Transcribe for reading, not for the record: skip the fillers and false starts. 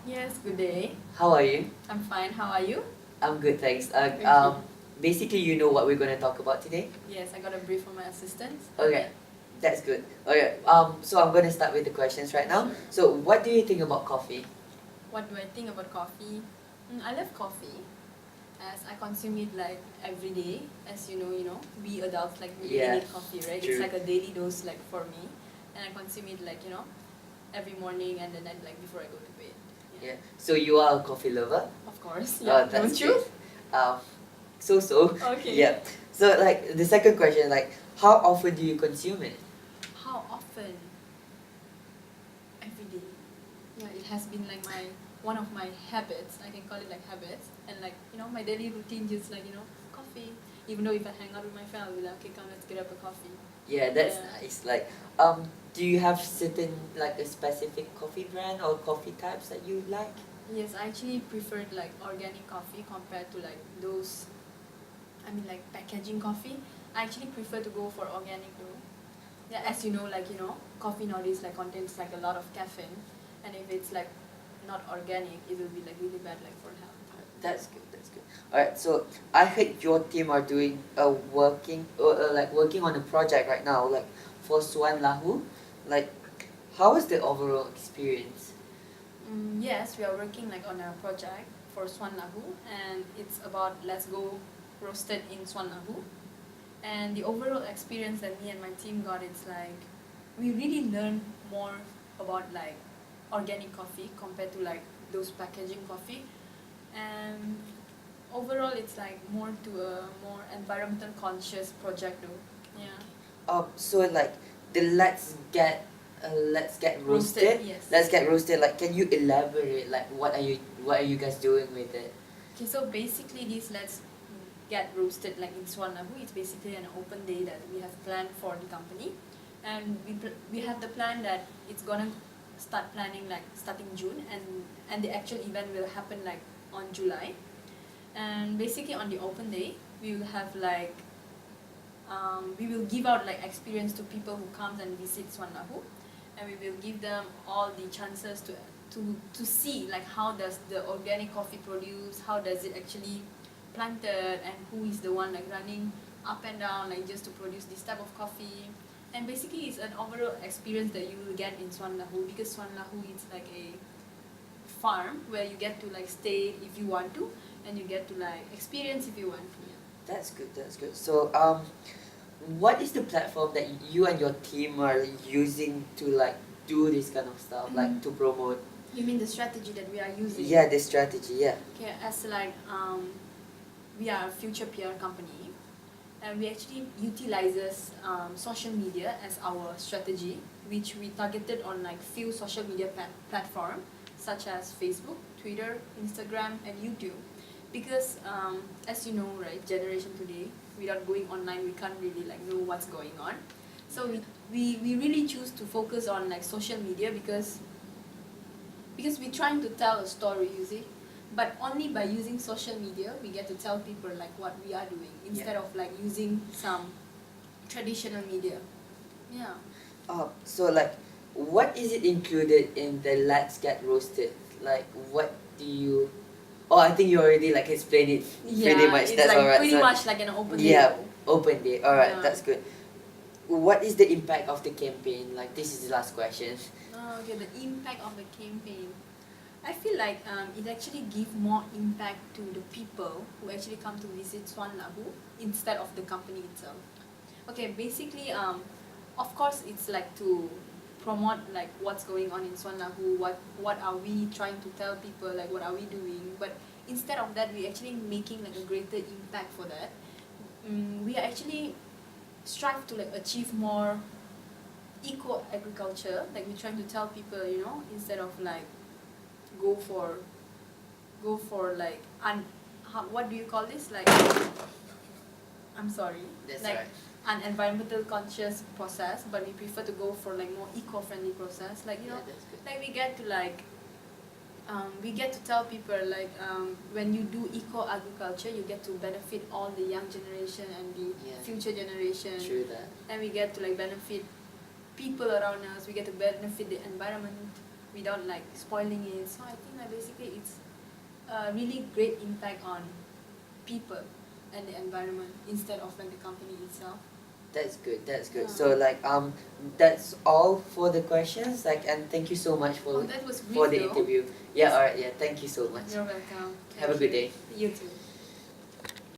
Yes, good day. How are you? I'm fine. How are you? I'm good, thanks. Thank you. Basically, you know what we're gonna talk about today? Yes, I got a brief from my assistant. Okay, that's good. Okay, so I'm gonna start with the questions right now. Sure. So, what do you think about coffee? What do I think about coffee? I love coffee as I consume it like every day. As we adults like we really Yeah, need coffee, right? It's true. like a daily dose like for me, and I consume it like every morning and then like before I go to bed. Yeah. So you are a coffee lover? Of course. Oh, Yeah. that's Don't you? great. Um, so. Okay. Yeah. So like the second question, like how often do you consume it? How often? Every day. Yeah, it has been like one of my habits. I can call it like habits, and like my daily routine just like coffee. Even though if I hang out with my friend, I'll be like, okay, come, let's get up a coffee. Yeah, that's Yeah. nice. Like, do you have certain like a specific coffee brand or coffee types that you like? Yes, I actually preferred like organic coffee compared to like those. I mean like packaging coffee. I actually prefer to go for organic though. Yeah, as coffee nowadays like contains like a lot of caffeine, and if it's like not organic, it will be like really bad like for health. That's good. That's good. Alright, so I heard your team are doing a working on a project right now, like for Swan Lahu. Like, how was the overall experience? Yes, we are working like on a project for Swan Lahu, and it's about let's go roasted in Swan Lahu. And the overall experience that me and my team got, it's like we really learned more about like organic coffee compared to like those packaging coffee. And overall, it's like more to a more environmental conscious project though. Yeah. So like the let's get Roasted, roasted. yes. Let's get roasted. Like, can you elaborate? Like, what are you guys doing with it? Okay, so basically this let's get roasted like in Swanlahu. It's basically an open day that we have planned for the company, and we have the plan that it's gonna start planning like starting June, and the actual event will happen like on July. And basically on the open day we will have like we will give out like experience to people who comes and visit Swanlahu, and we will give them all the chances to see like how does the organic coffee produce, how does it actually planted, and who is the one like running up and down like just to produce this type of coffee. And basically it's an overall experience that you will get in Swanlahu, because Swanlahu is like a farm where you get to like stay if you want to, and you get to like experience if you want to. Yeah. That's good. That's good. So what is the platform that you and your team are using to like do this kind of stuff, like to promote? You mean the strategy that we are using? Yeah, the strategy. Yeah. Okay, as like we are a future PR company, and we actually utilizes social media as our strategy, which we targeted on like few social media platform such as Facebook, Twitter, Instagram, and YouTube. Because as you know, right, generation today, without going online, we can't really like know what's going on. So we really choose to focus on like social media because we're trying to tell a story, you see, but only by using social media we get to tell people like what we are doing instead of like using some traditional media. Yeah. So like, what is it included in the let's get roasted? Like, what do you? Oh, I think you already like explained it pretty much. It's That's like alright. pretty So much like an open day. yeah, open day. Alright, Yeah. that's good. What is the impact of the campaign? Like, this is the last question. Oh, okay, the impact of the campaign. I feel like it actually give more impact to the people who actually come to visit Swan Lahu instead of the company itself. Okay, basically, of course, it's like to promote like what's going on in Swan Lahu, what are we trying to tell people, like what are we doing. But instead of that, we actually making like a greater impact for that. We are actually strive to like achieve more eco agriculture. Like we're trying to tell people, instead of like go for like what do you call this, like I'm sorry, That's like right. an environmental conscious process, but we prefer to go for like more eco-friendly process, like Yeah, that's good. like we get to tell people like when you do eco agriculture you get to benefit all the young generation and the Yeah. future generation. True that. And we get to like benefit people around us, we get to benefit the environment without like spoiling it. So I think like a really great impact on people and the environment instead of like the company itself. That's good. That's good. Yeah. So like that's all for the questions. Like, and thank you so much Oh, that was for brief the though. interview. Yeah. All right. Yeah. Thank you so much. You're welcome. Have a Thank good you. day. You too.